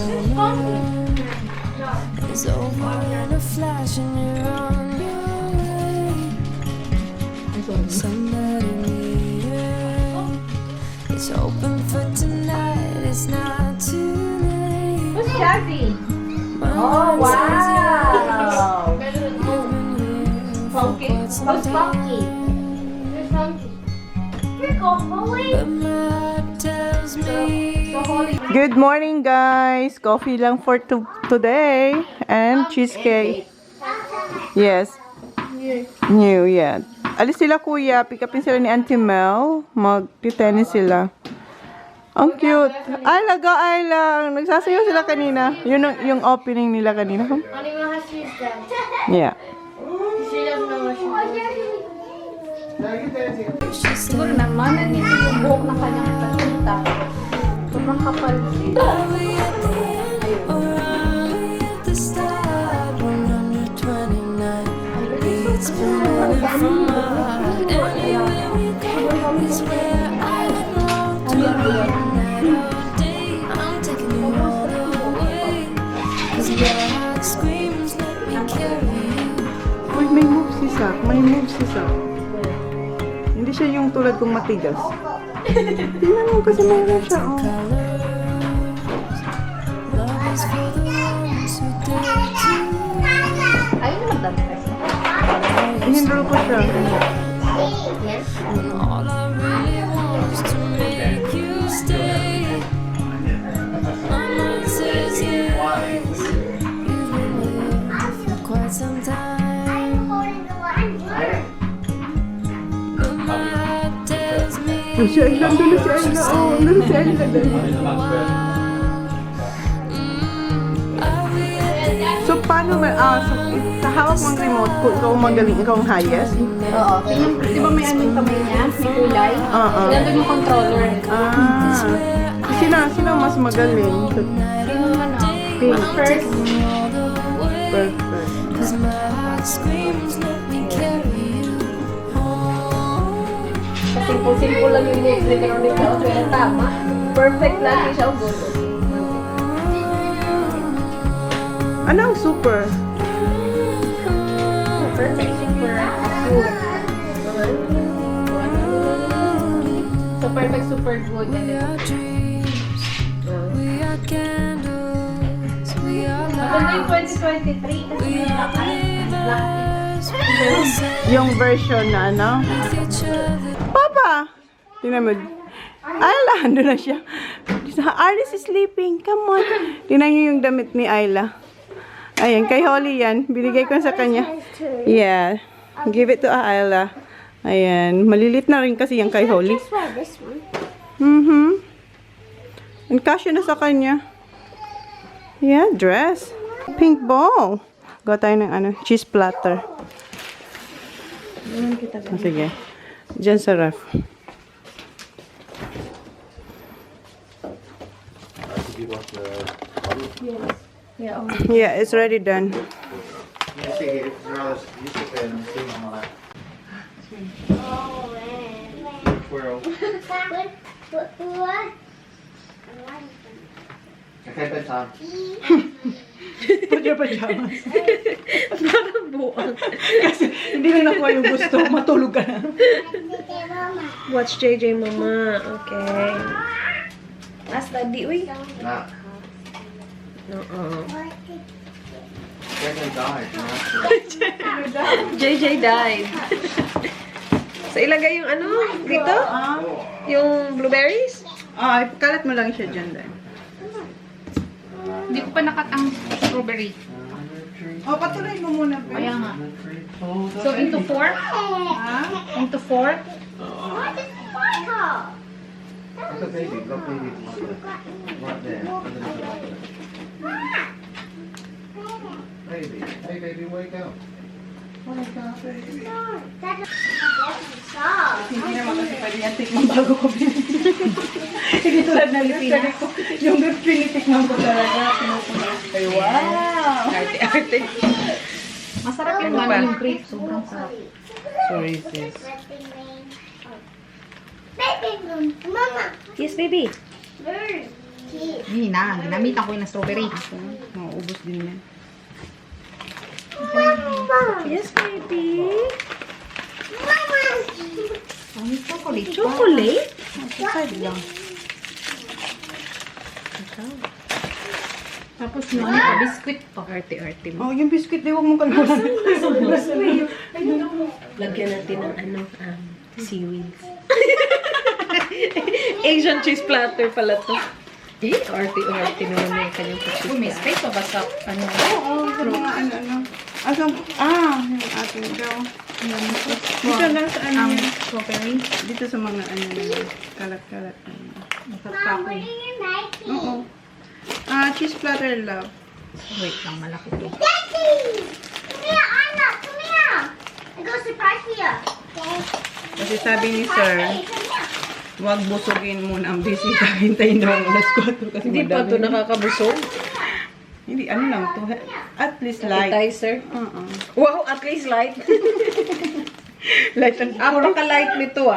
summer is over in a flash and you're on your way. Somebody needed. It's open for tonight. It's not too late. Who's Jazzy? Oh, wow! Funky? Who's Funky? Who's Funky? Here, go, Holy! But my heart tells me. So, Holy. Good morning, guys. Coffee lang for today and cheesecake. Yes. New, yeah. Alis sila, kuya. Pick upin sila ni Auntie Mel. Mag-tennis sila. Ang cute. Ayla, go Ayla. Nagsasayaw sila kanina. Yun yung opening nila kanina. Ano yung mga she's done? Yeah. She doesn't know what she's done. Siguro naman, nandito yung buhok ng kanyang patunta. Sobrang kapal. Are we at the end or are we at the start? 129 beats burning from my heart. Anywhere we go is where I belong to. Night or day, I'm taking you all the way. 'Cause my heart screams, let me carry you. Uy, may move si Sak. May move si Sak. Hindi siya yung tulad kong matigas. Tingnan mo kasi mayroon siya. Oh. Love is for the ones who dare to. Ayun naman dami. Hindraw ko siya. When all I really want is to make you stay. My mind says yes. You've been here for quite some time. But my heart tells me. Oh, si Ayla. Doon na si Ayla. Oh, doon na si Ayla. So, paano may... so, sa hawak mong remote, kung ikaw magaling, ikaw ang highest? Oo. Tingnan, di ba may ano yung kamay niya? May kulay? Oo. Nandun yung controller. Sino mas magaling? Sino ano? Pink. First. Perfect. 'Cause my heart screams, let me carry you home. Simple-simple lang yung move ni Veronica. Pero tama. Perfect lagi siya ang gulo. Ano ang super? Perfect. Super good. So perfect, super good. We are dreams, we are candles, we are Maganda yung lights, 2023 kasi we may are believers. Yung version na ano? With each other. Papa! Tingnan mo. Ayla, ando na siya. Artist is sleeping. Come on. Tingnan niyo yung damit ni Ayla. Ayan, kay Holly yan. Binigay ko sa kanya. Yeah. Give it to Ayla. Ayan. Malilit na rin kasi yung kay Holly. This one. And kasya na sa kanya. Yeah, dress. Pink ball. Gawa tayo ng ano, cheese platter. Sige. Diyan sa ref. Yeah, it's already done. Put your pajamas. Parang buwang. Kasi hindi na nakuha yung gusto. Matulog ka na. Watch JJ Mama. Okay. Last daddy, uy. Nah. Oo. Second died, JJ died. So ilagay yung ano dito? Yung blueberries? Kalat mo lang siya dyan dahil. Hindi ko pa nakat ang strawberry. Patuloy mo muna. Kaya nga. So, into 4? Into 4? Look at baby, look baby. Right there. Under the blanket. Baby, hey baby, wake up. Hindi naman kasi pwede yan tikman bago ko binili. Hindi tulad na Pilipinas. Yung pinitikman ko talaga. Ay, wow! Arte-arte. Masarap yung ano yung grape. Sobrang sarap. Sorry, sis. Mama. Yes, baby. Bird. Hindi na, ginamitan ko yung strawberry. Mauubos din yan. Yes, baby. Ang chocolate. Chocolate? Side lang. Tapos yung ano, biscuit pa. Arte-arte mo. Oh, yung biscuit, di wag mong kalimutan. Lagyan natin ng seaweeds. Asian cheese platter pala to. Arte-arte naman yung kanyang cheese May platter. space pa ba sa ano? Oo, sa mga ano. Yung ating daw. Dito lang sa ano Ang yan. strawberry. Dito sa mga ano kalat-kalat. Magkakakoy. Oo. Cheese platter, love. Wait lang, malaki to. Daddy! Come here, Anna! Come here! I go surprise here. Kasi sabi ni sir, Hey, come here. huwag busugin muna ang bisita. Hintayin daw ang alas 4 kasi Hindi pa madami. to nakakabusog. Hindi, ano lang to. At least light. Appetizer. Wow, at least light. Light ang Puro ka light nito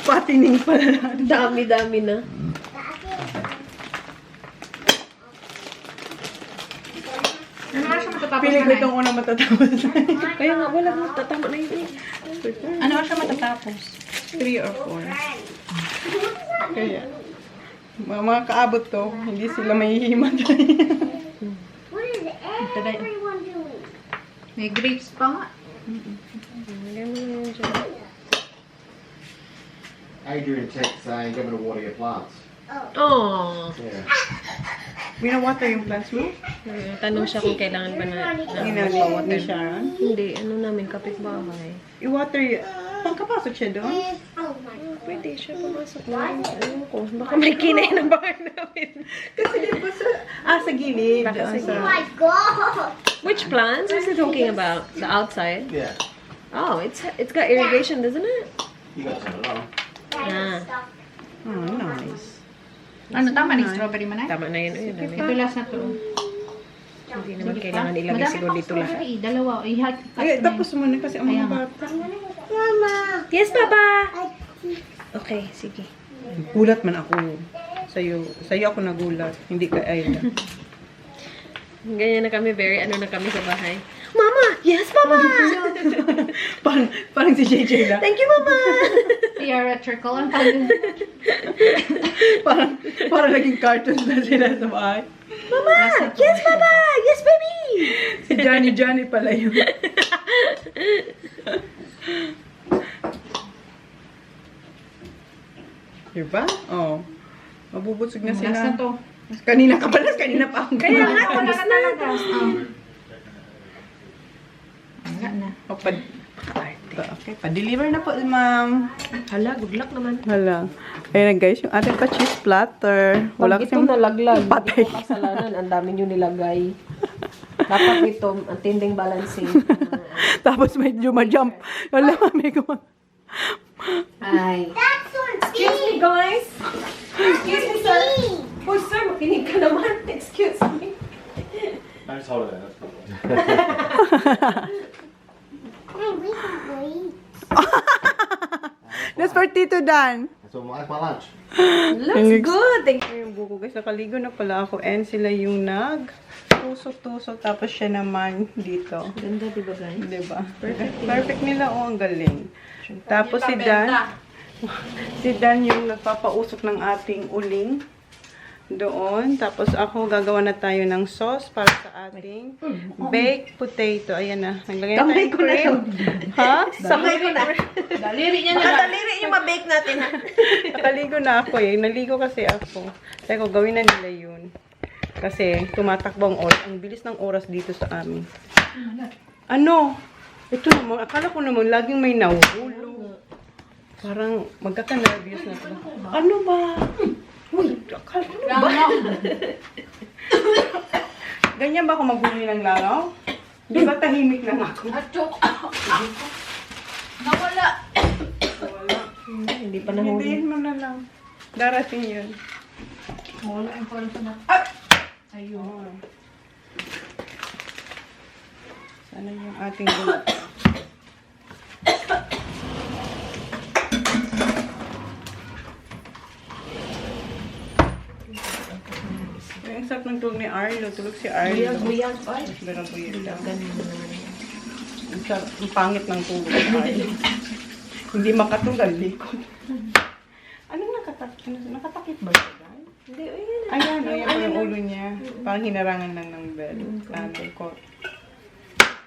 patining pala. Dami-dami na. Ano oras siya matatapos Piling ko na itong unang matatapos. Kaya nga, wala mo. Tatama na yun eh. Ano oras siya matatapos? 3 or 4. Kaya, mga kaabot to, hindi sila mahihimatay. What is everyone doing? May grapes pa nga. Lagyan mo na yun dyan. Adrian texts saying, "Give it a water your plants." Oh. Yeah. Binawater yung plants mo? Tanong siya kung kailangan ba na Ginagawa ni Sharon? Hindi, ano namin, kapitbahay. I-water yun. Pagkapasok siya doon? Oh my god. Pwede siya pumasok na. Ayun ko. Baka may kinay ng bahay namin. Kasi di ba sa gilid. Baka sa doon Oh my god. Which plants is he talking about? The outside? Yeah. Oh, it's got irrigation, doesn't it? You got some along. Ah. Oh, nice. Ano, tama na yung strawberry man ay? Tama na yun. Ayun, dami. Ito last na to. Hindi naman kailangan ilagay Madami siguro pang dito lahat. strawberry. Dalawa. Ay, tapos muna kasi ang mga bata. Mama. Yes, Papa! Okay, sige. Gulat man ako. Sa'yo ako nagulat. Hindi ka Ayla. Ganyan na kami, very ano na kami sa bahay. Mama! Yes, Mama! parang si JJ lang. Thank you, Mama! Theatrical ang tawag. parang naging cartoons na sila sa bahay. Mama! Yes, Papa! Yes, baby! Si Johnny pala yun. Diba? Oh. Mabubutsog na Last sila. na to. Kanina ka pala, kanina pa ako. Kaya nga, Wala tapos na na. talaga. Wala na. Oh, okay, pa-deliver na po, ma'am. Hala, good luck naman. Hala. Ayan na guys, yung ating pa-cheese platter. Wala Pag ito kasing nalaglag, patay. hindi ko kasalanan. Ang dami nyo nilagay. Dapat ito, ang tinding balancing. Tapos medyo ma-jump. Wala, mami ko. Ay. That's so Excuse me, guys. Excuse me, sir. Oh, sir, makinig ka naman. Excuse me. I just hold it there. That's cool. Hey, we can wait. That's for Tito Dan. That's my lunch. Looks good. Thank you. Yung buko guys, nakaligo na pala ako. And sila yung tusok-tusok. Tapos siya naman dito. Ganda, diba, guys? Diba? Perfect nila. Oh, ang galing. Tapos si Dan yung nagpapausok ng ating uling. Doon. Tapos ako, gagawa na tayo ng sauce para sa ating baked potato. Ayan na. Naglagay na tayo cream. Ha? Samay ko na. Daliri niya na. Nakadaliri yung mabake natin, ha? Nakaligo na ako eh. Naligo kasi ako. Sabi ko, gawin na nila yun. Kasi tumatakbo ang oras. Ang bilis ng oras dito sa amin. Ano? Ito naman. Akala ko naman laging may nahuhulog. Parang magkaka-nervous na ito. Ano ba? Uy, akala ko ba? Ganyan ba ako maghuli ng lalaw? Di ba tahimik lang ako? Nawala. Wala. Hindi pa nahuli. Hindihin mo na lang. Darating yun. Wala yung pala sa mga. Ayun. Sana yung ating gulat. Ang sarap ng tulog ni Arlo. Tulog si Arlo. Buyag. Ay. Buyag lang. Ganun mo naman yan. Ang pangit ng tulog ni Arlo. Hindi makatulog, likod. Anong nakatakip ba siya, guys? Hindi, ayan. Ayan, ayan yung ulo niya. Parang hinarangan lang ng bed.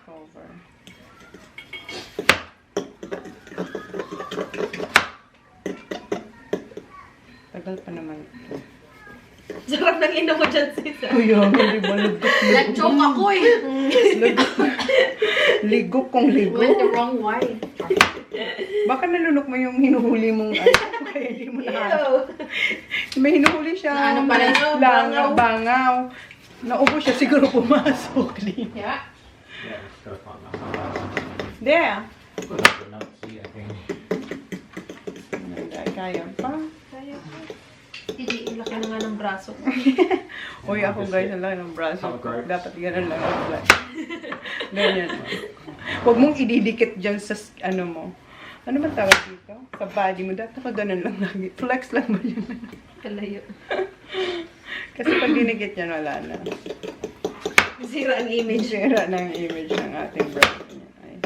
Cover. Tagal pa naman ito. Sarap ng ino mo dyan, sis. Kuya, hindi ba lugok? Nag-choke ako eh. Ligok kong ligok. Went the wrong way. Baka nalunok mo yung hinuhuli mong kaya hindi mo nahanap. May hinuhuli siya. Na ano pala yun? Bangaw. Naubo siya siguro pumasok. Yeah. Yeah, it's got a fun now. There. Not see, I think. Kaya pa. Hindi, laki na nga ng braso. Uy, ako guys, ang laki ng braso ko. Dapat gano'n lang ang flex. Ganyan. Huwag mong ididikit dyan sa ano mo. Ano ba tawag dito? Sa body mo. Dapat ka gano'n lang lagi. Flex lang ba yun? Kalayo. Kasi pag dinikit yan, wala na. Sira ang image. Sira na ang image ng ating braso. Ay.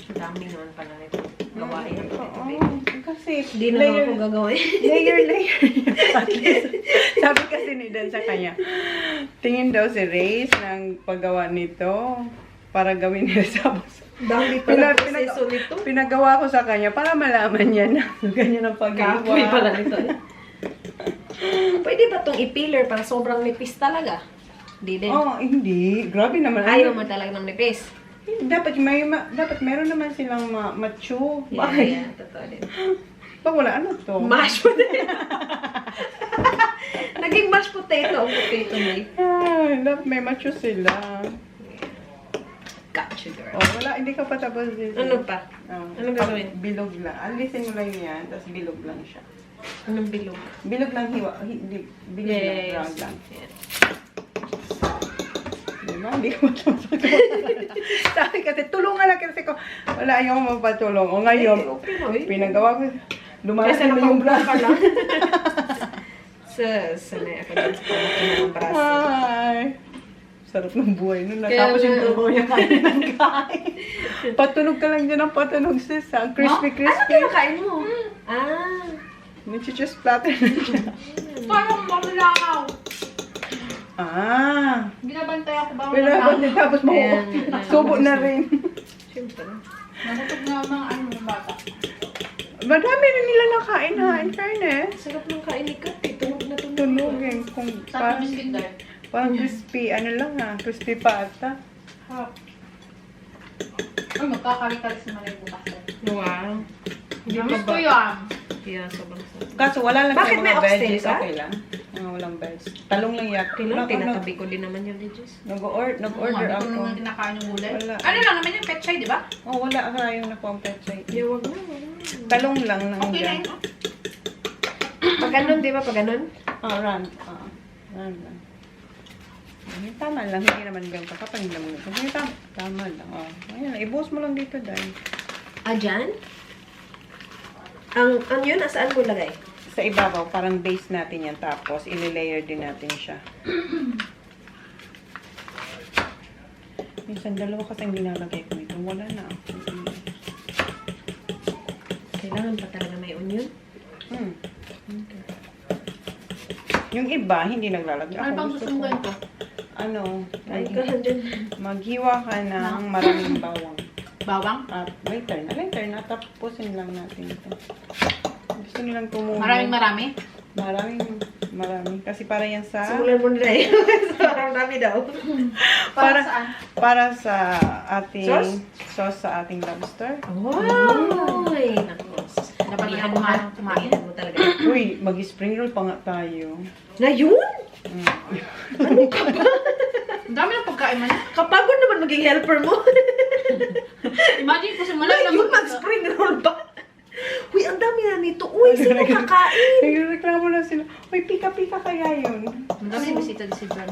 Dami naman pala nito. Gawain. Kasi Hindi naman ako gagawin. layer. At least, sabi kasi ni Dan sa kanya, tingin daw si Reyes ng paggawa nito para gawin nila sa Dami pala proseso nito. Pinagawa ko sa kanya para malaman niya na ganyan ang paggawa. Kapoy pala nito. Pwede ba itong i-pillar para sobrang nipis talaga? Hindi din. Oh, hindi. Grabe naman. Ayaw mo talaga ng nipis. Dapat meron naman silang macho. Yeah, Bakit? yeah, totoo din. Pag wala, ano to? Mashed potato. Naging mashed potato ang potato night. Dapat may macho sila. Gotcha, girl. Oh, wala. Hindi ka pa tapos dito. Ano pa? Oh, Ano gagawin? Bilog lang. Alisin mo lang yan, tapos bilog lang siya. Anong bilog? Bilog lang hiwa. Hindi, bilog lang. Round lang. Yeah. Diba? Hindi ko matapos. Sabi kasi, tulungan lang kasi ko. Wala, ayaw ko magpatulong. O ngayon, pinagawa ko. Lumaki Kasi na yung nakaupo ka braso. lang. Sanay ako dyan sa pamaki ng braso. Ay. Sarap ng buhay nun. Natapos yung tubo niya kain ng kain. Patunog ka lang dyan ng patunog, sis. Ang crispy. Ano kinakain mo? Ah. Nag-cheese platter na siya. Parang mamalakaw. Ah. Binabantay ako ba? Pinabot niya tapos Ayan. subo na rin. Siyempre. Nakutog na mga ano ng bata. Madami rin nila nakain ha, in fairness. Sarap ng kain ni Kat. Tunog na tunog. Tunog eh. Kung Sarap ng biscuit dahil. parang crispy, ano lang ha, crispy pata. Ay, magkakali-kalis naman yung bukas. Wow. Hindi Namiss pa ko ba? yan. Yeah, sobrang sarap. Kaso wala lang Bakit yung may mga oxtail veggies, ka? okay lang. Walang veggies. Talong lang yata. Kailan tinatabi ko din naman yung legis. Nag-order Hindi ko ako. naman kinakain yung gulay. Wala. Ano lang naman yung petchay, di ba? Oh, wala ka yung nakumpet siya. Yeah, wag na. Talong lang Okay na nandiyan. yun. Pag ganun, di ba? Pag ganun? Run. Run lang. Ay, tama lang, hindi naman ganun kakapal naman ito. Ay, tama lang. Oh. Ayan, ibuhos mo lang dito dahil. Ah, dyan? Ang yun, saan mo lagay? Sa ibabaw, parang base natin yan. Tapos, ili-layer din natin siya. Minsan, dalawa kasi ang ginalagay ko dito. Wala na. Kailangan pa talaga may onion? Okay. Yung iba, hindi naglalagay. Ano bang gusto mo ganito? Ano, Ay, ka dyan. maghiwa ka ng maraming bawang. Bawang? At later na. Tapusin lang natin ito. Gusto nilang tumulo. Marami? Marami. Kasi para yan sa... Simulan mo nila eh. Parang dami daw. Para saan? Para sa ating... Sauce? Sauce sa ating lobster. Wow! Ay, naku. Dapat Pilihan ako mo kumain. Pilihan mo talaga. Uy, mag-spring roll pa nga tayo. Ngayon? Ang dami ng pagkain man. Kapagod naman maging helper mo. Imagine ko simula lang Ngayon mag-spring roll ba? Uy, ang dami na nito. Uy, sino kakain? Nagreklamo na sila. Uy, pika-pika kaya yun. Kasi bisita si John.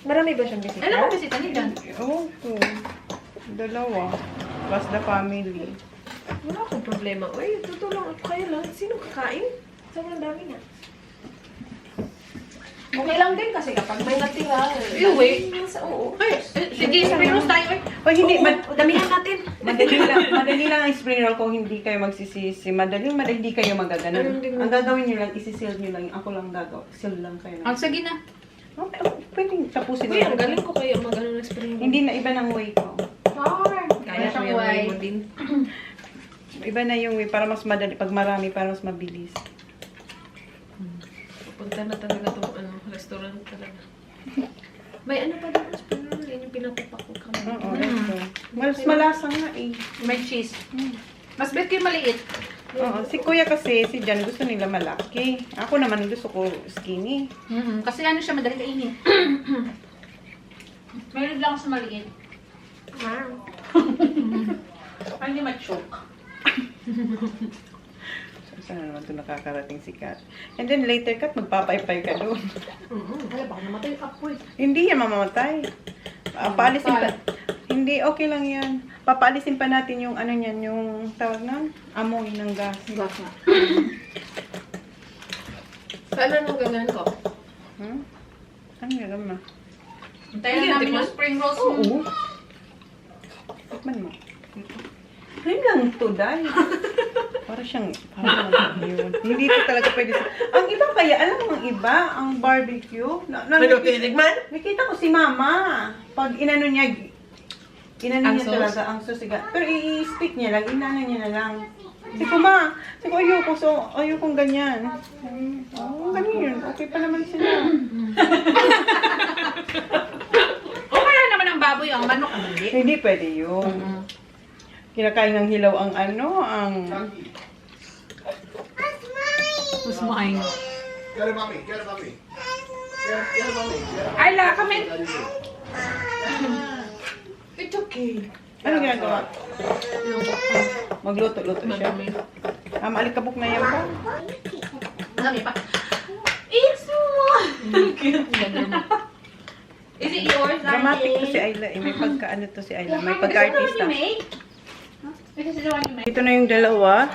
Marami ba siyang bisita? Ano ba bisita ni John? Oo. Dalawa. Plus the family. Wala akong problema. Uy, tutulong ako kayo lang. Sino kakain? Sobrang dami na. Okay lang din kasi kapag may natira. Uy, oo. Sige, spring rolls tayo. Uy, hindi. Damihan natin. Madali lang ang spring roll kung hindi kayo magsisisi. Madali hindi kayo magaganon. Ang gagawin nyo lang, isisil nyo lang. Ako lang gagawin. Seal lang kayo. Oh, sige na. Okay, pwedeng tapusin Uy, ang nyo. galing ko kayo mag-ano ng spring roll. Hindi na iba ng way ko. Kaya ko yung way mo din. Iba na yung way para mas madali. Pag marami, para mas mabilis. Punta na talaga itong restaurant talaga. May ano pa doon spring roll. Yan yung pinatupak ko kami. Oo, mas malasa nga eh. May cheese. Mas bet ko yung maliit. Oo, si kuya kasi, si Jan, gusto nila malaki. Ako naman gusto ko skinny. Kasi ano siya, madaling kainin. Meron lang ako sa maliit. Para hindi ma-choke. Saan na naman ito nakakarating si Kat? And then later, Kat, magpapaypay ka doon. Ay, baka namatay yung apoy. Hindi yan mamamatay. Paalisin pa. Hindi, okay lang yan. Papaalisin pa natin yung ano niyan, yung tawag na, amoy ng gas. Gas na. Saan anong gagawin ko? Ano gagawin mo? Hintayin lang namin yung spring rolls mo. Oo. Tikman mo. Cream lang ito, dahil. Para siyang, yun. Hindi ito talaga pwede sa... Ang iba kaya, alam mo ang iba, ang barbecue. Nakita ko si Mama. Pag inano niya, niya talaga ang susiga. Pero i-stick niya lang, inano niya na lang. Sabi ko, Ma, sabi ko, ayoko, so, ayokong ganyan. Ganyan yun. Okay pa naman sila. Okay lang naman ang baboy, ang manok ang hindi. Hindi pwede yun. Kinakain ng hilaw ang ano, ang... Who's mine? Get it, mommy. Get it, mommy. Get it, mommy. Get it. Ay, la, kami. It's okay. Ano ginagawa? Magluto-luto siya. Maalikabok na yan ba? Dami pa. It's one! Is it yours, Dramatic to si Ayla. Eh. May pagka-ano to si Ayla. May pagka-artista. Ito na yung dalawa.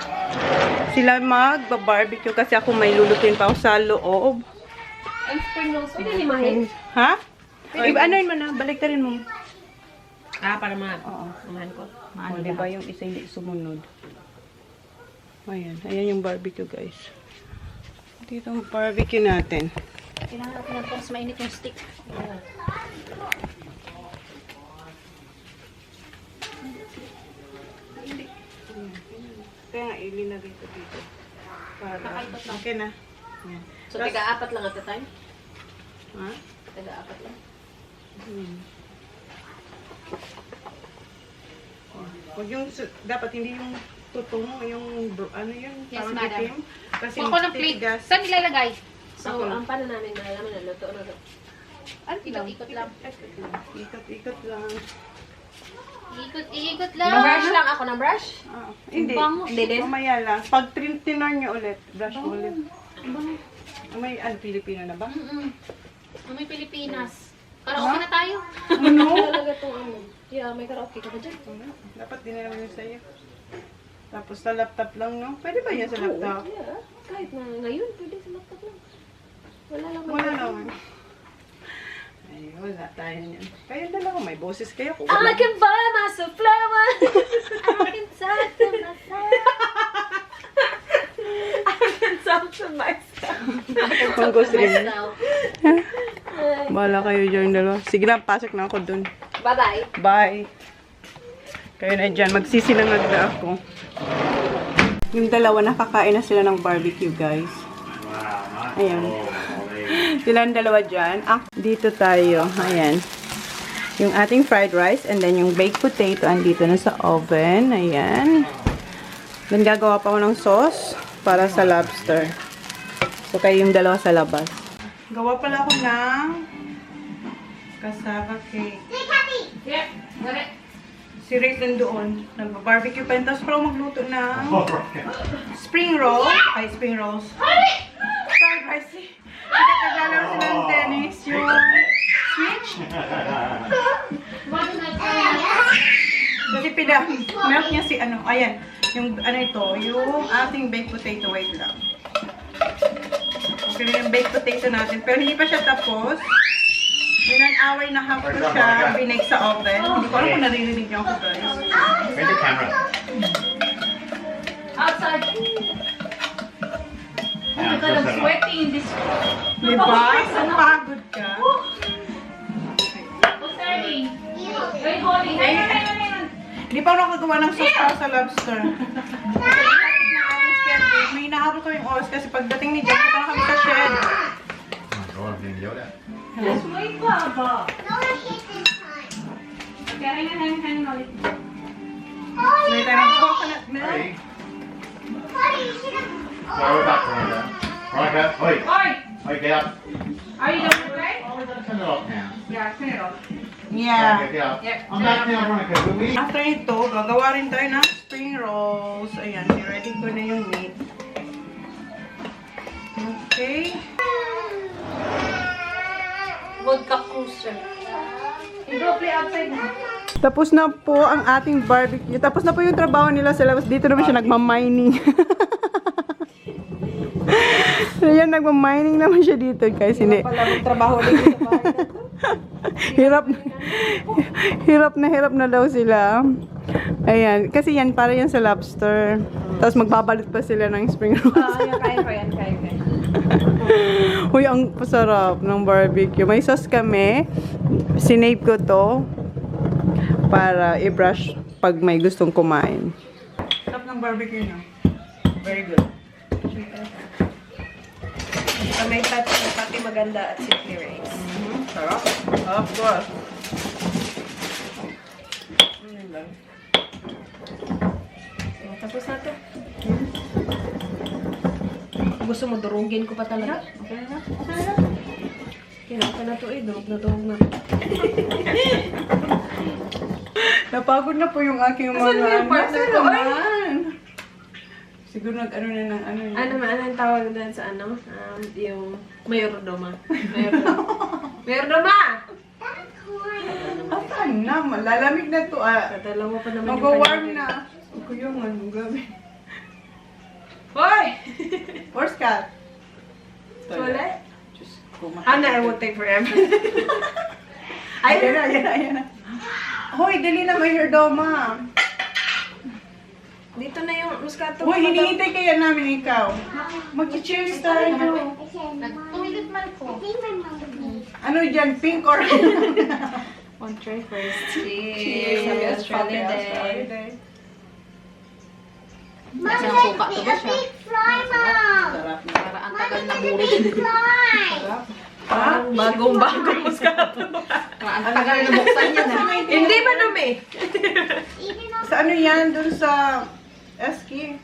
Sila mag-barbecue kasi ako may lulutuin pa ako sa loob. Ang spring rolls. Pwede limahin. Ha? Ano yun mo na? Baliktarin mo. Para Oo. mamahan ko. O, diba yung isa hindi sumunod? Ayan. Ayan yung barbecue, guys. Dito ang barbecue natin. Kailangan natin ng mas mainit yung stick. Kaya nga, ilinagay ko dito. Para, okay na. Ayan. So, tiga-apat lang at the time? Ha? Tiga-apat lang. Huwag yung, dapat hindi yung tutong, yung, ano yun? Yes, parang madam. itim. Kasi Kuha ko ng plate. tigas. Saan nilalagay? So, ang paano namin malaman na luto na to? Ikot-ikot lang. Ikot-ikot lang. Ikot-ikot lang. Brush lang ako ng brush? Hindi. bango. Hindi din. Mamaya lang. Pag tinar nyo ulit, brush ulit. May ano, Filipino na ba? May Pilipinas. Karaoke na tayo. Ano? Talaga itong ano. Yeah, may karaoke ka ba dyan? Dapat dinala mo yun sa'yo. Tapos sa laptop lang, no? Pwede ba yan sa laptop? Yeah. Kahit na ngayon, pwede sa laptop lang. Wala lang. Wala naman. Ay, wala tayo niyan. Kayo dalawa, may boses kayo. I can buy myself flowers. I can talk to myself. I can talk to myself. Kung gusto rin. Bahala kayo dyan dalawa. Sige na, pasok na ako dun. Bye-bye. Bye. Kayo na dyan. Magsisilangag na ako. Yung dalawa, nakakain na sila ng barbecue, guys. Ayan. Sila ang dalawa dyan. Dito tayo. Ayan. Yung ating fried rice. And then yung baked potato. Andito na sa oven. Ayan. Then gagawa pa ako ng sauce para sa lobster. So kayo yung dalawa sa labas. Gawa pala ako ng cassava cake. Yeah, got it. Si Rick nandoon. Nag-barbecue pa yun. Tapos parang magluto ng spring roll. Ay, spring rolls. Fried rice. Nagkakalaro sila ng tennis. Yung switch. Kasi melt niya si ano. Ayan. Yung ano ito. Yung ating baked potato. Wait lang. Okay na yung baked potato natin. Pero hindi pa siya tapos. In an hour and a half ko siya binake sa oven. Hindi ko alam kung naririnig niyo ako, guys. Where's the camera? Outside. Oh my God, I'm sweating in this. Diba? Isang pagod ka. What's starting? Wait, holding. Hang on. Hindi pa ako nakagawa ng sauce para sa lobster. May hinahabol kaming oras kasi pagdating ni Jack, punta na kami sa shed. Oh my god, I'm being yelled at. Just wait, Baba. Okay, hang on. May tayo ng coconut milk. Hey. Throw it back, Veronica. Veronica, wait. Oi! Wait, get up. Are you done with right? Oh, we gotta turn it off now. Yeah, turn it off. Yeah. Veronica, get up. Yep. I'm back now, Veronica. Will we? After ito, gagawa rin tayo ng spring rolls. Ayan, ready ko na yung meat. Okay. Vodka cruiser. You go play outside now. Tapos na po ang ating barbecue. Tapos na po yung trabaho nila sa labas. Dito naman siya nagmamining. Ayan, nagmamining naman siya dito, guys. Hindi. Trabaho din sa bahay. Hirap na daw sila. Ayan. Kasi yan, para yan sa lobster. Tapos magbabalit pa sila ng spring rolls. Kaya ko yan. Uy, ang pasarap ng barbecue. May sauce kami. Sinave ko to para i-brush pag may gustong kumain. Sarap ng barbecue nyo. Very good. May pati maganda at Simply Rays. Sarap. Of course. Tapos na to. Gusto mo durugin ko pa talaga? Okay na. Kinaka na to durug na. Napagod na po yung aking mga... Asan mo yung partner ko? Ay! Siguro nag-ano na ng ano yun. Ano ang tawag doon sa ano? Yung mayordoma. Mayordoma! Asan na? Malalamig na to. Dalawa pa naman Mag-warm na. Ako yung ano, gabi. Hoy! Where's Kat? Wala? Diyos ko, Hannah, I won't take forever. Ayan na. Hoy, dali na mayordoma. Dito na yung muskato. Hoy, hinihintay kaya namin ikaw. Mag-cheers tayo. Nagtulit man ko. Ano dyan, pink or... One try first. Cheers. Happy Holiday. Isang suka to ba siya? Sarap na. Para ang tagal na burin. Sarap. Ha? Bagong muskato. Ang tagal na buksan niya na. Hindi ba dumi? Sa ano yan? Doon sa... Eski.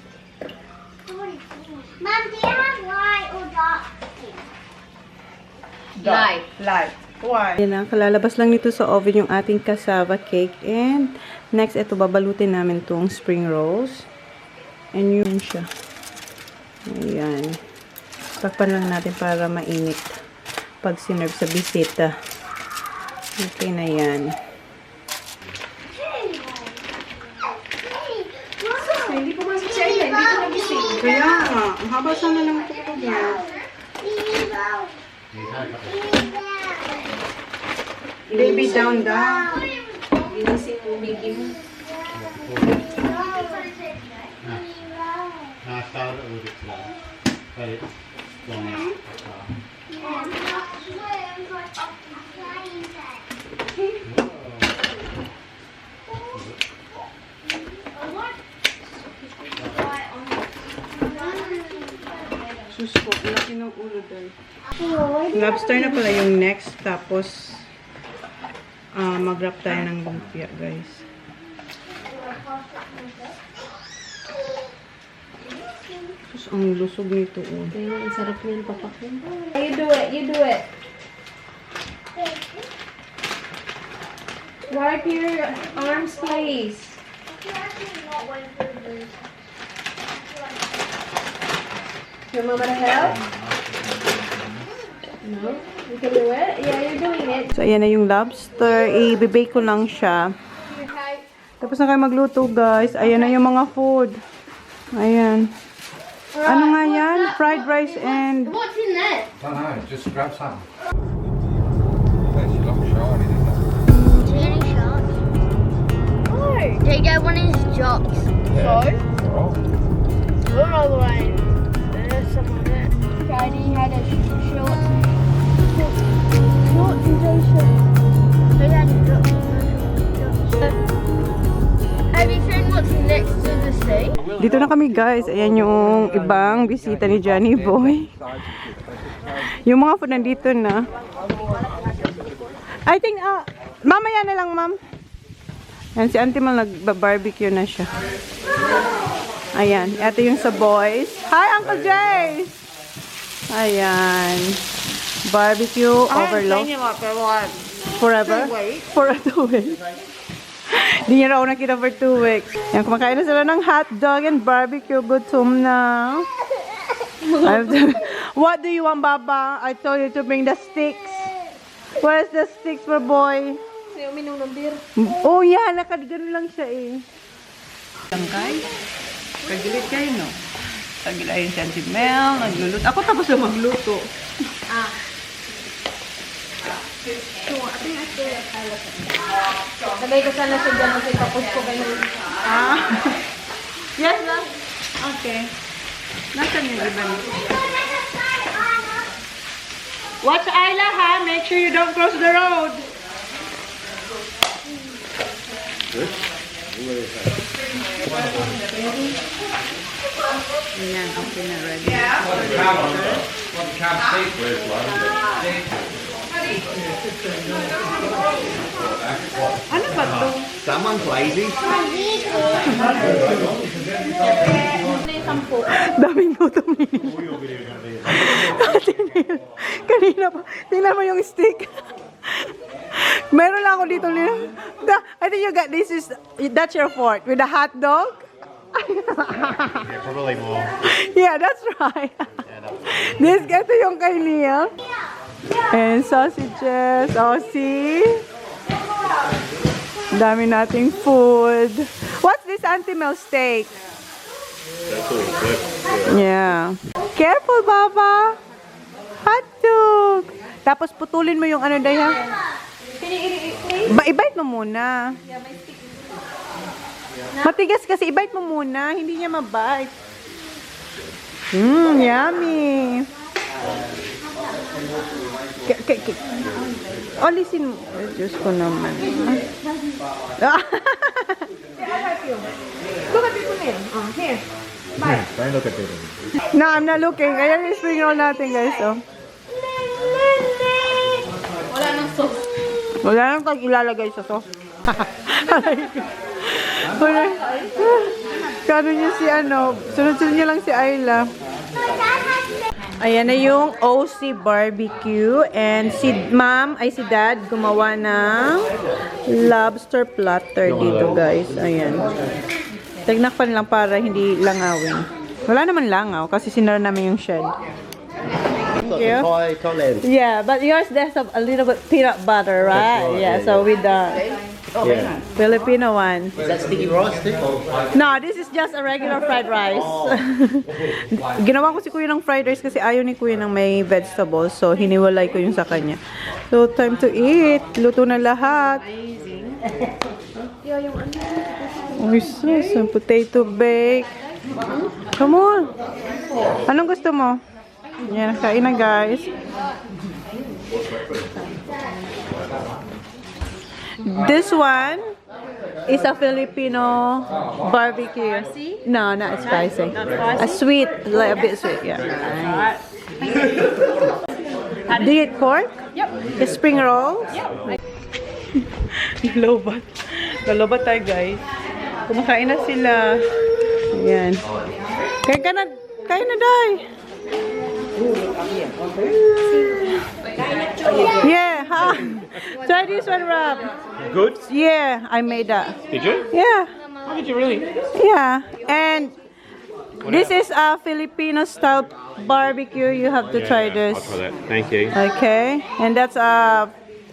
Mom, do you have light or dark? Light. Light. Why? Yan na, kalalabas lang nito sa oven yung ating cassava cake. And next, ito babalutin namin tong spring rolls. And yun siya. Ayan. Takpan lang natin para mainit pag sinerve sa bisita. Okay na yan. Hindi pumasok siya ina. Hindi ko nagising. Kaya nga, ang haba sana ng tulog niya. Baby down. Ginising mo, Mickey mo. No, I started it with it today. But it's gone out. Sus ko, laki ng ulo doon. Lobster na pala yung next. Tapos, mag-wrap tayo ng lumpia, guys. Sus, ang lusog nito. Oh. Kaya ang sarap niyan papakin. You do it. Wipe your arms, please. Your mama to help? No? You can do it? Yeah, you're doing it. So, ayan na yung lobster. I-bake ko lang siya. Tapos na kayo magluto, guys. Ayan na yung mga food. Ayan. Ano nga yan? Fried rice and... What's in there? Don't know, just grab some. Any sharks? No. They get one of his jocks. Oh. We're all the way. There's some of it. Daddy had a short. Short station. They had a drop. Have you seen what's next to the sea? Dito na kami, guys. Ayan yung ibang bisita ni Johnny Boy. Yung mga food nandito na. I think, mamaya na lang, ma'am. Ayan, si Auntie Mal nag-barbecue na siya. Ayan, ito yung sa boys. Hi, Uncle Jay! Ayan. Barbecue overload. Forever? For 2 weeks. Hindi niya raw nakita for 2 weeks. Ayan, kumakain na sila ng hot dog and barbecue. Gutom na. What do you want, Baba? I told you to bring the sticks. Where's the sticks for boy? Sa'yo, uminom ng beer. Oh, yeah. Nakagano lang siya eh. Tangkay? Kagilit kayo, no? Kagilit ayun si Auntie Mel. Nagluluto. Ako tapos na magluto. Sabay ko sana siya dyan kasi tapos ko kayo. Yes, love? Okay. Nasaan yung iba niyo? Watch Ayla, ha? Make sure you don't cross the road. Ayan, okay na, ready. Ano ba to? Someone's lazy. Daming gutom niya. Kanina pa. Tingnan mo yung stick. Meron lang ako dito. I think you got this is, that's your fork. With a hot dog? Yeah, probably more. Yeah, that's right. This, ito yung kay Nia. And sausages. Oh, see? Dami nating food. What's this Auntie Mel steak? That's all good. Yeah. Careful, Baba. Hot dog. Tapos putulin mo yung ano daya. I-bite mo muna. Matigas kasi, i-bite mo muna. Hindi niya ma-bite. Yummy. Alisin mo. Diyos ko naman. Look at people in. Here. Bye. Don't look at them. No, I'm not looking. Ayan yung spring roll natin, guys. Oh. Wala nang sauce. Wala nang tag ilalagay sa sauce. Wala. Kano niya si ano, sunod-sunod niya lang si Ayla. Ayan na yung OC barbecue and si ma'am, ay si dad, gumawa ng lobster platter dito, guys. Ayan. Tagnakpan lang para hindi langawin. Wala naman langaw kasi sinara namin yung shed. Thank you. Yeah, but yours there's a little bit peanut butter, right? Yeah, so with the Filipino one. Is that sticky rice too? No, this is just a regular fried rice. Ginawa ko si Kuya ng fried rice kasi ayaw ni Kuya ng may vegetables. So, hiniwalay ko yung sa kanya. So, time to eat. Luto na lahat. Uy, sus. Potato bake. Come on. Anong gusto mo? Yan, kain na, guys. This one is a Filipino barbecue. No, not spicy. A sweet, like a bit sweet, yeah. Do you eat pork? Yep. The spring rolls? Yep. Lobat. Lalobat tayo, guys. Kumakain na sila. Ayan. Kain na, Day. Yeah, Try this one, Rob. Good? Yeah, I made that. Did you? Yeah, How did you really? yeah. And this is a Filipino style barbecue. You have to try this. I'll try that. Thank you. Okay, and that's a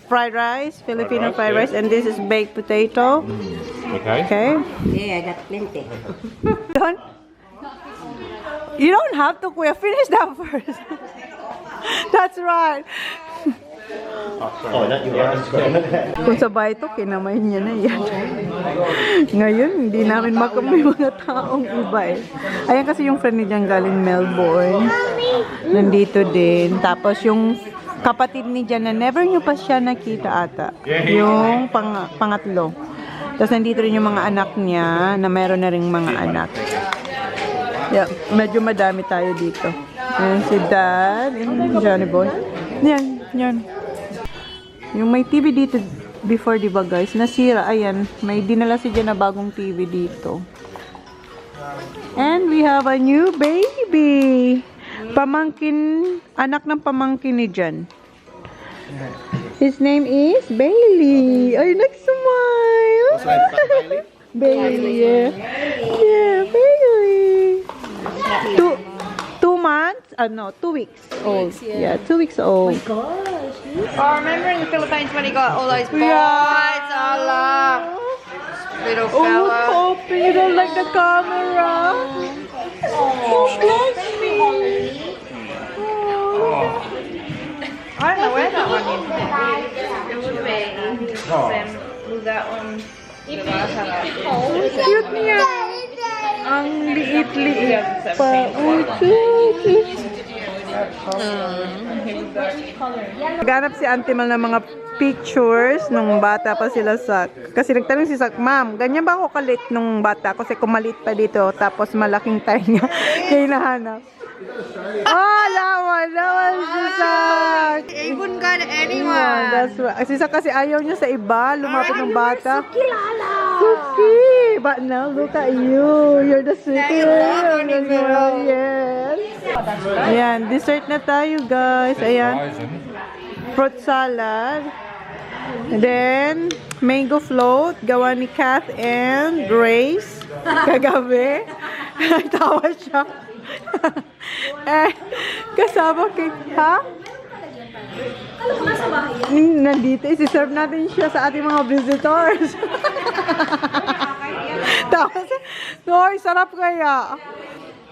fried rice, Filipino fried rice, and this is baked potato. Okay. Okay. Yeah, I got plenty. Don't. You don't have to, Kuya. Finish that first. That's right. Oh, that you are. Kung sabay ito, kinamay niya na yan. Ngayon, hindi namin makamay mga taong iba eh. Ayan kasi yung friend niya galing Melbourne. Nandito din. Tapos yung kapatid ni Jan na never nyo pa siya nakita ata. Yung pangatlo. Tapos nandito rin yung mga anak niya na meron na rin mga anak. Yeah, medyo madami tayo dito. Ayan si Dad. Ayan, Johnny Boy. Yan, yan. Yung may TV dito before, di ba guys? Nasira. Ayan, may dinala si Jan na bagong TV dito. And we have a new baby. Pamangkin, anak ng pamangkin ni Jan. His name is Bailey. Ay, nag-smile. What's the name? Bailey? Bailey, yeah. Yeah, Bailey. 2 months? No, 2 weeks old. Yeah, 2 weeks old. Oh, remember in the Philippines when he got all those bites? Allah. Little Oh, fella. Poppy, you don't like the camera. I don't know where that one is. It would be that one. Cute niya. Ang liit-liit pa. Naghanap si Auntie Mal ng mga pictures nung bata pa sila sa... Kasi nagtanong si Sak, Ma'am, ganyan ba ako kalit nung bata? Kasi kumalit pa dito, tapos malaking tayo niya. Kaya nahanap. Oh, lawan si Sak. He wouldn't go to anyone. That's right. Si Sak kasi ayaw niya sa iba, lumapit ng bata. Suki! But now, look at you. You're the sweetest. Yes. Ayan, dessert na tayo, guys. Ayan. Fruit salad. And then, mango float. Gawa ni Kath and Grace. Kagabi. Tawa siya. Kasama kay... Ha? Nandito, isi-serve natin siya sa ating mga visitors. Tapos, Noy, sarap kaya.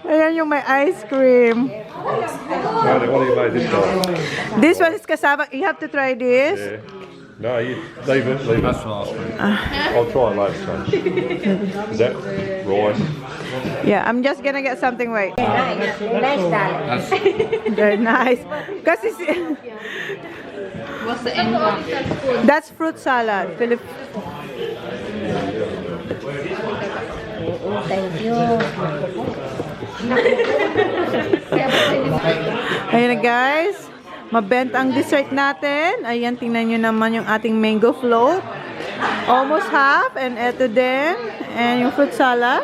Ayan yung may ice cream. What do you make this one? This one is kasama. You have to try this. Yeah. No, you leave it. Leave it. I'll try it later. Son. Is that rice? Yeah, I'm just gonna get something right. Nice, darling. They're nice. Kasi What's the end one? that's fruit salad. Thank you. Ayan na guys. Mabenta ang dessert natin. Ayan, tingnan nyo naman yung ating mango float. Almost half. And eto din. And yung fruit salad.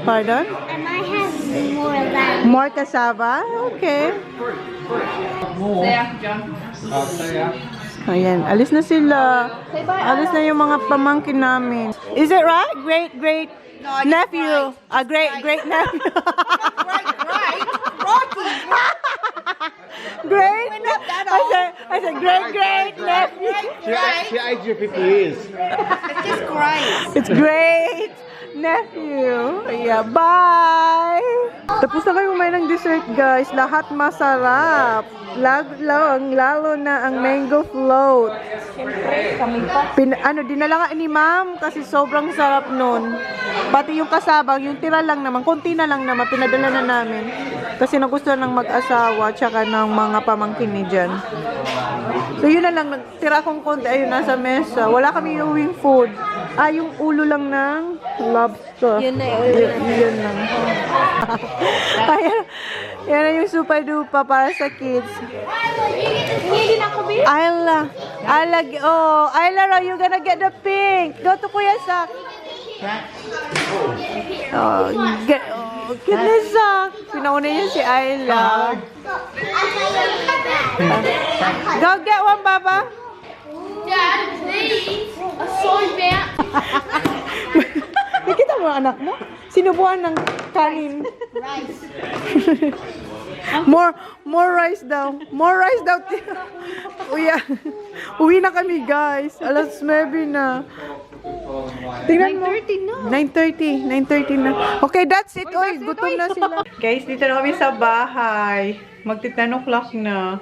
Pardon? And I have more than. More cassava? Okay. Ayan, alis na sila. Alis na yung mga pamangkin namin. Is it right? Great nephew. A great nephew. Great. I said great nephew. She aged you 50 years. It's just great. It's great nephew. Yeah, bye. Tapos na kayo kumain ng dessert, guys. Lahat masarap. Lalo na ang mango float. Dinala nga ni Ma'am kasi sobrang sarap nun. Pati yung kasabang, yung tira lang naman, konti na lang naman, pinadala na namin. Kasi nagustuhan ng mag-asawa, tsaka ng mga pamangkin ni Jan. So yun na lang, tira kong konti, ayun, nasa mesa. Wala kami iuwing food. Yung ulo lang ng lobster. Yun na, yun lang. Yan na yung super dupa para sa kids. Ayla, you're gonna get the pink. Go to Kuya Sak. Get ni Sak. Pinauna niya si Ayla. Go get one, Baba. Dad, please. A soy bear. Nakita mo ang anak mo? Sinubuan ng kanin. Rice. More rice daw. More rice daw. Uwi na kami, guys. Alas 9 na. Tingnan mo. 9:30 na. Okay, that's it. Oy, gutom na sila. Guys, dito na kami sa bahay. Magti 10 o'clock na.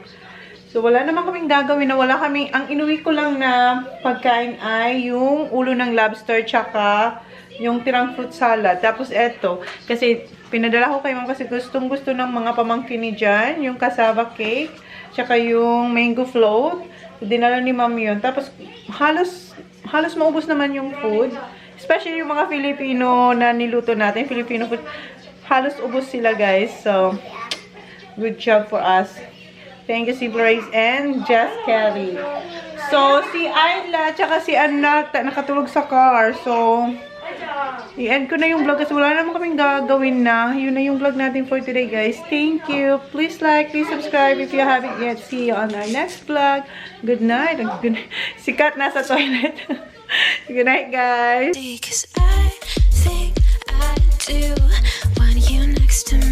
So, wala naman kaming gagawin na ang inuwi ko lang na pagkain ay yung ulo ng lobster tsaka yung tirang fruit salad. Tapos eto, kasi pinadala ko kay ma'am kasi gustong gusto ng mga pamangkin ni Jan, yung cassava cake, tsaka yung mango float. So, dinala ni ma'am yun. Tapos halos maubos naman yung food. Especially yung mga Filipino na niluto natin, Filipino food. Halos ubos sila, guys. So, good job for us. Thank you, si Blaze and Jess Kelly. So, si Ayla, tsaka si Anak, nakatulog sa car. So, i-end ko na yung vlog kasi wala naman kaming gagawin na. Yun na yung vlog natin for today, guys. Thank you. Please like, please subscribe if you haven't yet. See you on our next vlog. Good night. Si Kat nasa toilet. Good night, guys. Cause I think I do want you next to me.